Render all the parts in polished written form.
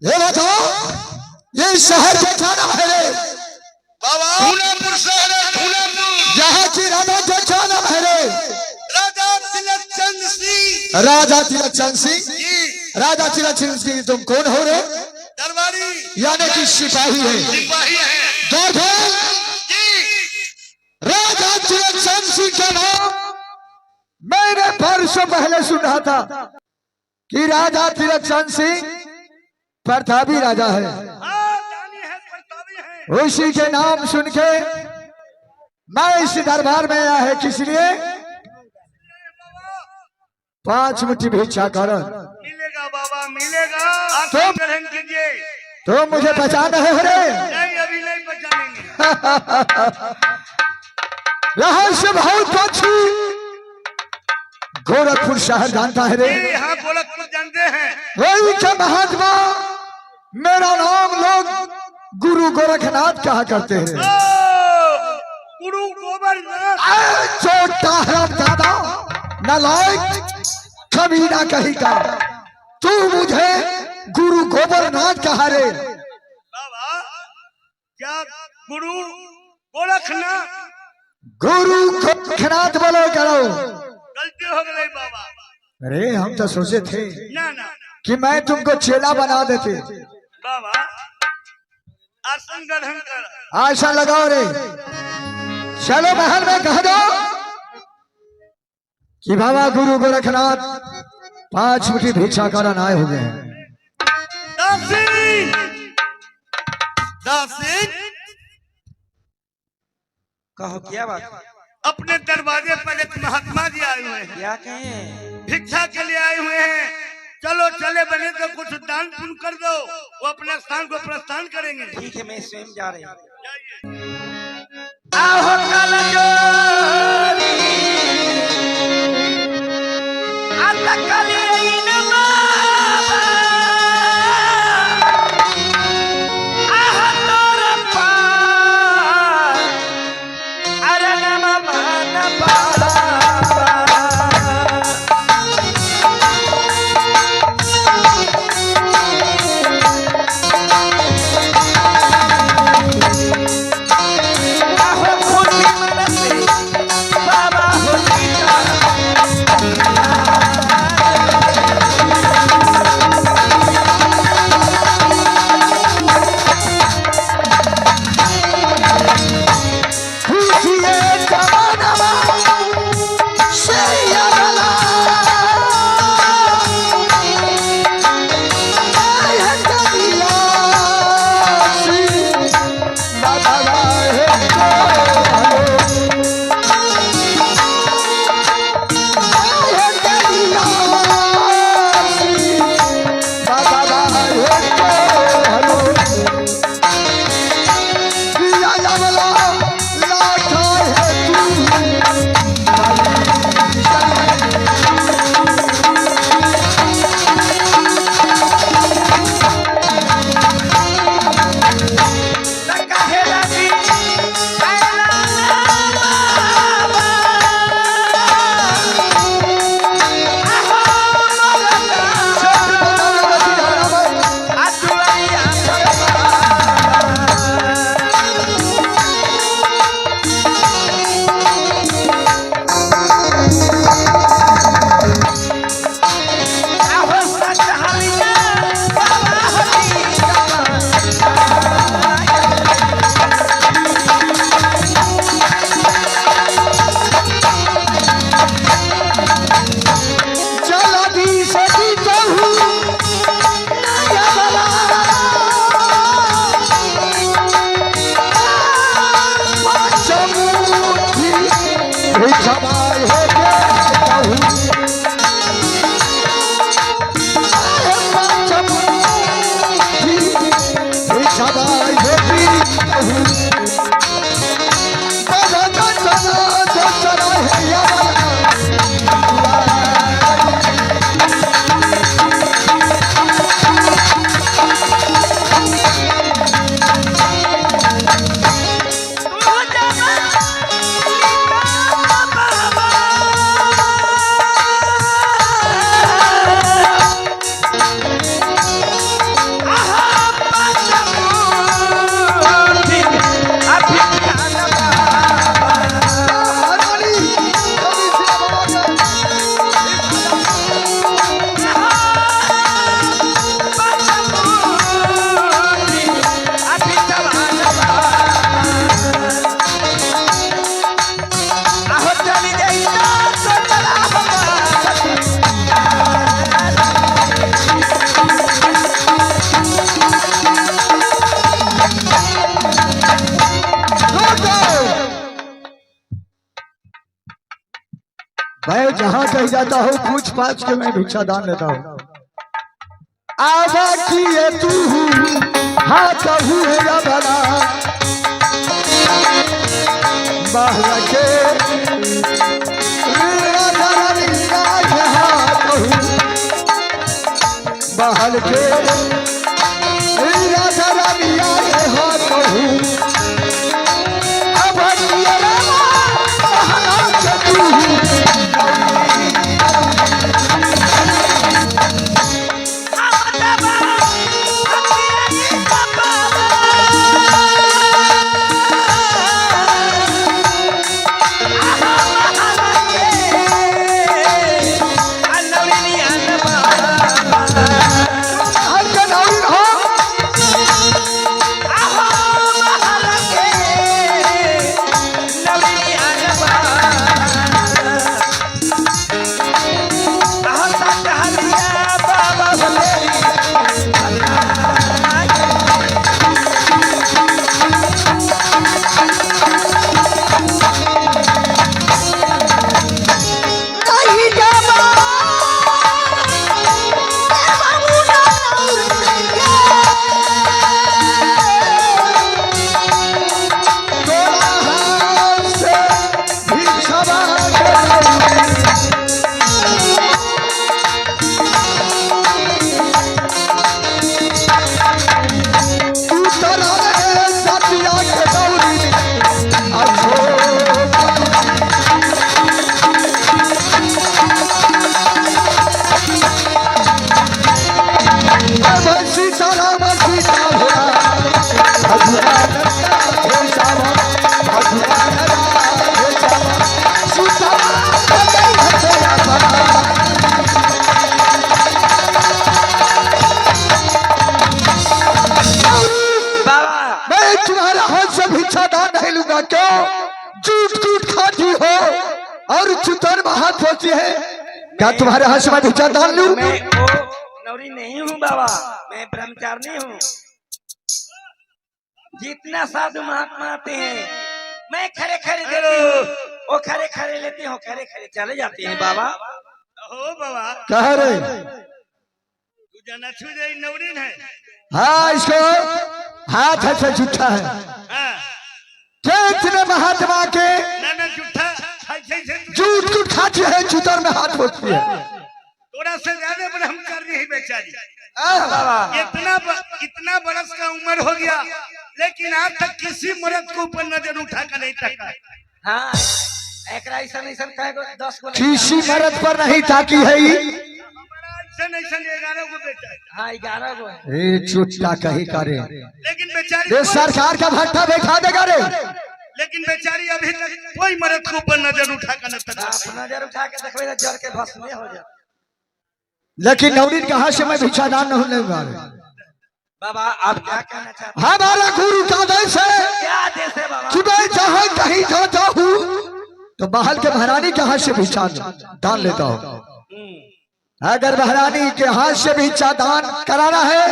ये बताओ ये शहर कैसा नाम है रे बाबा? धूलापुर शहर है, धूलापुर। यहाँ की राजा कैसा नाम है रे? राजा तिलकचंद सिंह। राजा तिलकचंद सिंह। जी। राजा तिलकचंद सिंह तुम कौन हो रे? दरबारी यानी कि सिपाही है। सिपाही है देखो जी। राजा तिलकचंद सिंह का नाम मैंने वर्षों पहले सुना था कि राजा तिलकचंद सिंह प्रतापी राजा है। जानी है, प्रतापी है। उसी के नाम सुन के मैं इस दरबार में आया है, किस लिए? 5 मुट्ठी भिक्षा कर। मिलेगा बाबा, मिलेगा। आप तो- ग्रहण कीजिए। तो मुझे पहचान है रे? नहीं, अभी नहीं पहचानेंगे। रहस्य बहुत अच्छी। गोरखपुर शहर जानता है रे? जी हाँ, गोरखपुर जानते हैं। वही के महात्मा मेरा नाम लोग गुरु गोरखनाथ कहा करते हैं। ओ, गुरु गोबरनाथ। छोटा हराम दादा नालायक कमीना कहीं का तू मुझे गुरु गोबरनाथ कहा रे? बाबा क्या गुरु गोरखनाथ? गुरु गोरखनाथ बोलो करो। गलती हो गई बाबा। अरे हम तो सोचे थे ना ना कि मैं तुमको चेला बना देते। बाबा, आसन ग्रहण कर। आशा लगाओ रे। चलो महल में कह दो कि बाबा गुरु गोरखनाथ 5 मुट्ठी भिक्षा कारण आए हो गए हैं। दासिन, दासिन, कहो क्या बात? अपने दरवाजे पर एक महात्मा जी आए हुए हैं, क्या कहें? भिक्षा के लिए आए हुए हैं। चलो चले बने तो कुछ दान पुण्य कर दो, वो अपने स्थान को प्रस्थान करेंगे। ठीक है, मैं स्वयं जा रही हूँ। जाइए। आहो कलजोरी, आता कलीन बाबा, आहो तोर पार, अरे नम मान बाबा। आहो खुदी मन से मैं जहाँ कहीं जाता हूँ पूछ पाछ के मैं भिक्षा दान लेता हूँ। आवा किए तू हाँ कहू या भला बहला के बहल के राजा रानिया के हाँ कहू अब तुम्हारा हाथ से भिक्षा दान नहीं लूंगा। क्यों? झूठ झूठ खाती हो और चुतर में हाथ होती है। क्या तुम्हारे हाथ से मैं भिक्षा दान लूं? मैं वो नौरी नहीं हूँ बाबा, मैं ब्रह्मचारी हूँ। जितना साधु महात्मा आते हैं मैं खड़े खड़े देती हूँ, वो खड़े खड़े लेते हो, खड़े खड़े चले जाते हैं बाबा। हो बाबा कह रहे तू जाना छू जाई नवरीन है। हाँ इसको हाथ से झूठा है। हाँ इतने महात्मा के ना झूठा झूठ झूठ खाती है, चुतर में हाथ होती है। थोड़ा से ज्यादा ब्रह्मचारी है बेचारी। बाबा इतना बरस का उम्र हो गया लेकिन आज तक किसी मर्द को ऊपर नजर उठा कर नहीं तका। हाँ ऐसा 10 को किसी मर्द पर नहीं ताकी है। 11 को बेटा है। हाँ 11 को है। चुटका कहीं करे लेकिन बेचारी सरकार का भट्टा बैठा देगा रे। लेकिन बेचारी अभी तक कोई मर्द के ऊपर नजर उठा कर नहीं आप नजर उठा के देखो जड़ के भस्म हो जाए। लेकिन नवरीन के हाथ से मैं भिक्षा दान नहीं लूंगा। बाबा आप क्या कहना चाहते हैं? हमारा गुरु का आदेश है क्या आदेश है बाबा? कि मैं जहाँ कहीं जाता हूँ तो महल के महारानी के हाथ से भिक्षा दान लेता हूँ। अगर महारानी के हाथ से भिक्षा दान कराना है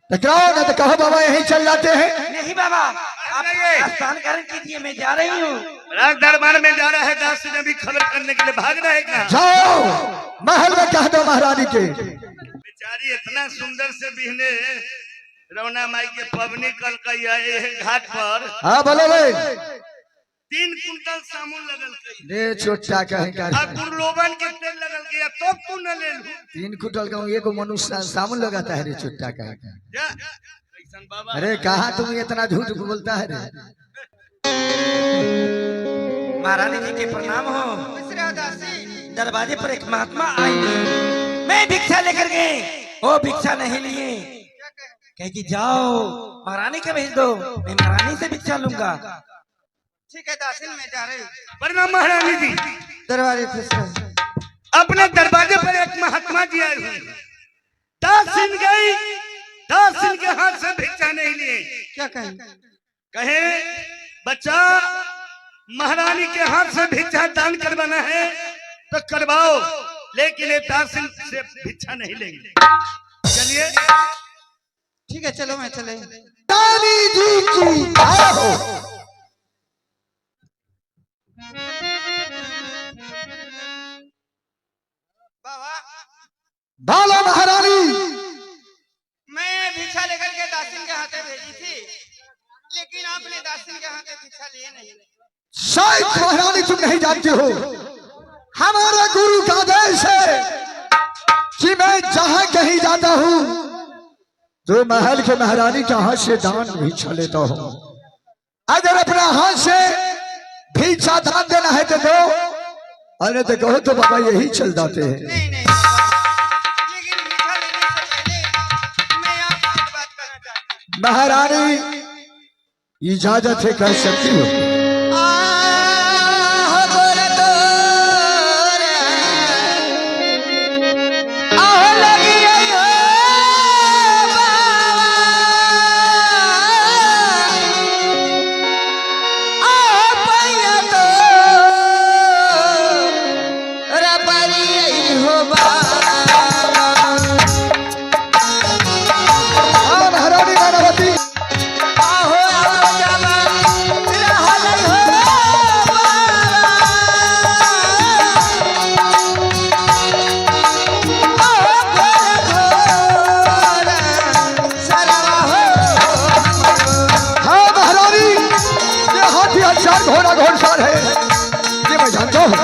तो कराओ, ना तो कहो बाबा यहीं चल जाते हैं। नहीं बाबा आप स्नान ग्रहण कीजिए, मैं जा रही हूँ। राज दरबार में जा रहा है, दास ने भी खबर करने के लिए भाग रहा है। कहाँ जाओ महल में कह दो महारानी के। बेचारी इतना सुंदर से बिहने रौना माई के पवनी कल का घाट पर। हाँ बोलो रे। 3 कुंटल सामुन लगल रे छोटा कहीं कर गुरलोबन के तेल लगल गया तो तू न ले लू। 3 कुंटल का एक मनुष्य सामुन लगाता है रे छोटा कहीं का। बाबा अरे कहाँ तुम इतना झूठ बोलता है रे। महारानी जी के प्रणाम हो। दरवाजे पर एक महात्मा आई, मैं भिक्षा लेकर गए, वो भिक्षा नहीं लिए। कहे कि जाओ महारानी के भेज दो, मैं महारानी से भिक्षा लूंगा। ठीक है दासिन मैं जा रही हूँ। प्रणाम महारानी जी। दरवाजे अपने दरवाजे पर एक महात्मा जी आए हुए। दासिन गई, दासिन के हाथ से भिक्षा नहीं लिए। क्या कहें? कहे बच्चा महारानी के हाथ से भिक्षा दान करवाना है तो करवाओ, लेकिन ये दासिन से भिक्षा नहीं लेंगे। चलिए ठीक है चलो मैं चले। रानी जी की आओ। बाबा बोलो महारानी। मैं भिक्षा लेकर के दासिन के हाथे भेजी थी, लेकिन आपने दासिन के हाथे भिक्षा लिए नहीं। शायद महारानी तुम नहीं जानती हो, हमारा गुरु का आदेश है कि मैं जहां कहीं जाता हूं तो महल के महारानी के हाथ से दान भिक्षा लेता हूं। अगर अपना हाथ से भिक्षा दान देना है तो दो, अरे तो कहो तो बाबा यही चल जाते हैं। नहीं नहीं बाबा, लेकिन भिक्षा लेने से पहले मैं आपसे एक बात कहना चाहता हूँ। महारानी इजाजत है, कह सकती हो। घोड़ा घोड़सार है, ये मैं जानता हूँ।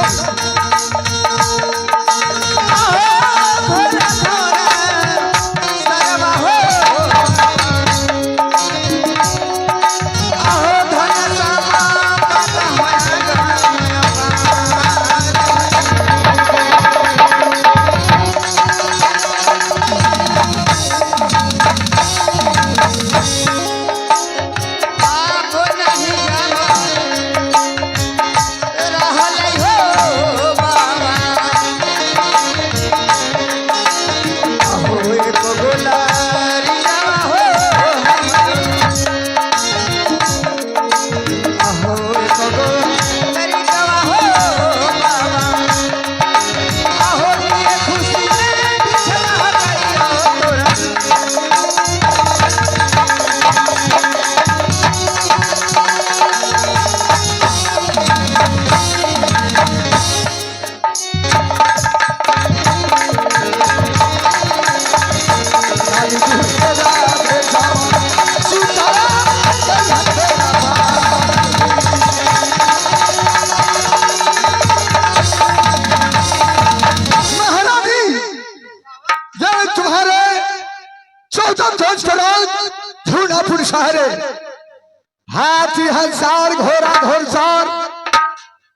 हाथी हजार घोड़ा घोड़सार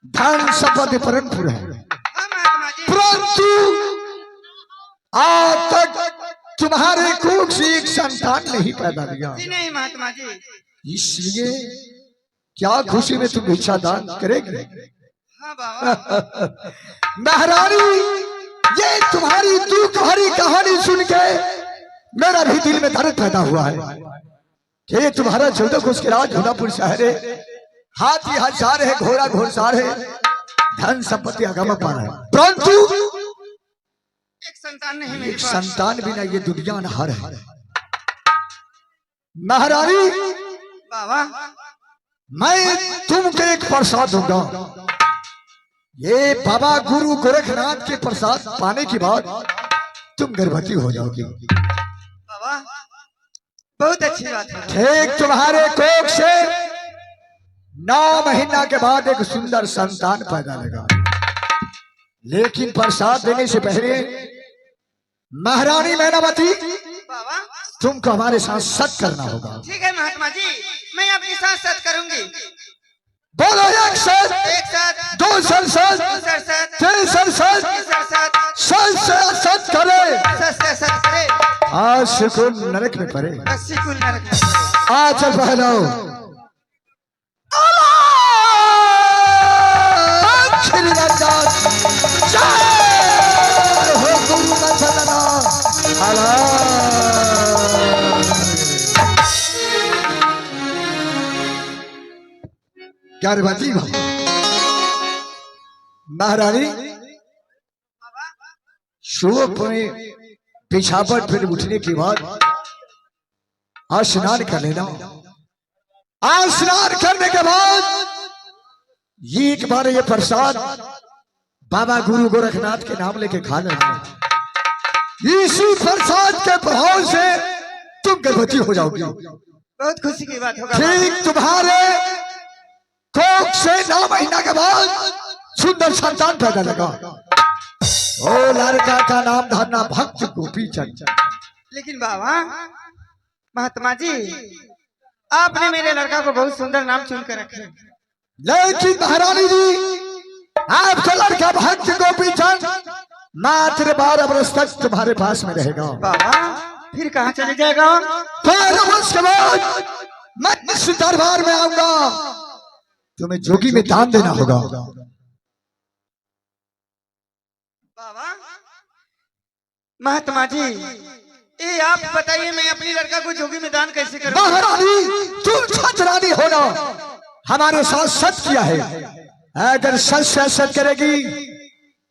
धन संपत्ति परमपुर है, परंतु आज तक तुम्हारे कोख से एक संतान नहीं पैदा हुआ। नहीं महात्मा जी, इसलिए क्या खुशी में तुम भिक्षा दान करेंगे? हाँ बाबा। महारानी, ये तुम्हारी दुख भरी कहानी सुन के मेरा भी दिल में दर्द पैदा हुआ है कि तुम्हारा 14 कोस के राज होनापुर शहर है, हाथी हजार है, घोड़ा घोड़सार है, धन संपत्ति अगम अपार है, परंतु एक संतान नहीं मेरे एक पास। संतान बिना ये दुनिया अनहर है। महारानी, बाबा मैं तुमको एक प्रसाद दूंगा, ये बाबा गुरु गोरखनाथ के प्रसाद पाने के बाद तुम गर्भवती हो जाओगी। बाबा बहुत अच्छी बात है। ठीक तुम्हारे कोख से 9 महीना के बाद एक सुंदर संतान पैदा लगा, लेकिन प्रसाद देने से पहले महारानी मैनावती बाबा तुमको हमारे साथ सत्य करना होगा। ठीक है महात्मा जी, मैं आपके साथ सत्य करूंगी। बोलो एक साथ, एक साथ, दो सर साथ, सर साथ, तीन सर साथ, सर साथ, सच से सच करे, सच से सच करे, आज सुकून नरक में पड़े। रस्सी कुल नरक में पड़े। आज चल पहलो गर्भवती हो महारानी, सुबह में पिछापट फिर उठने के बाद स्नान कर लेना। स्नान करने के बाद एक बार ये प्रसाद बाबा गुरु गोरखनाथ के नाम लेके खा लेना। इसी प्रसाद के प्रभाव से तुम गर्भवती हो जाओगी। बहुत खुशी की बात होगा। ठीक तुम्हारे कोख से 9 महीना के बाद सुंदर संतान पैदा लगा। ओ लड़का का नाम धरना भक्त गोपी चंद। लेकिन बाबा, महात्मा जी, आपने मेरे लड़का को बहुत सुंदर नाम चुन कर रखे। लेकिन महारानी जी, आपका लड़का भक्त गोपी चंद मात्र 12 वर्ष तक तुम्हारे पास में रहेगा। बाबा, फिर कहाँ चले जाएगा? 12 वर्ष के बाद मैं इस दरबार में आऊंगा। तुम्हें जोगी में दान देना होगा। बाबा, महात्मा जी, ये आप बताइए, मैं अपनी लड़का को जोगी में दान कैसे करूं? महारानी, तुम छतरानी हो ना, हमारे साथ सच किया है। अगर सच से सच करेगी,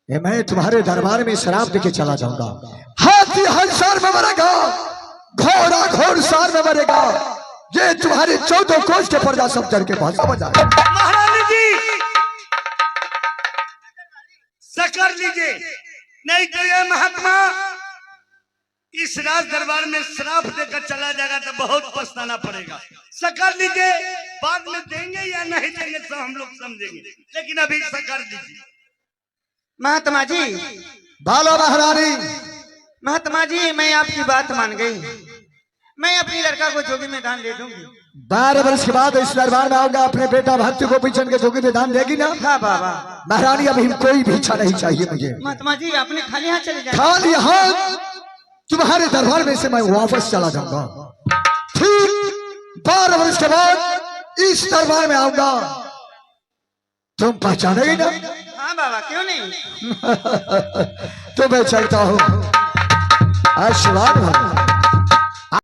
ये मैं तुम्हारे दरबार में शराब देके चला जाऊंगा। हाथी हंसार में मरेगा, घोड़ा घोड़सार में मरेगा। ये तुम्हारे 14 कोस के प्रजा सब जड़ के पास समझ आ गए। महारानी जी, कर लीजिए, नहीं तो ये महात्मा इस राज दरबार में श्राप देकर चला जाएगा तो बहुत पछताना पड़ेगा। सकर लीजिए, बाद में देंगे या नहीं देंगे सब हम लोग समझेंगे, लेकिन अभी सकर दीजिए। महात्मा जी, बाला महारानी, महात्मा जी, मैं आपकी बात मान गई। मैं अपनी लड़का को जोगी में दान ले दूंगी। 12 वर्ष के बाद इस दरबार में आऊंगा। अपने बेटा भक्त गोपी चंद के जोगी में दान देगी ना? हाँ बाबा। महारानी, अभी कोई भी इच्छा नहीं चाहिए मुझे। महात्मा जी, आपने खाली हाथ चले जाए। खाली हाथ तुम्हारे दरबार में से मैं वापस चला जाऊंगा। ठीक 12 वर्ष के बाद इस दरबार में आऊंगा। तुम पहचानेगी ना? हाँ बाबा, क्यों नहीं। तो मैं चलता हूँ। आशीर्वाद भगवान।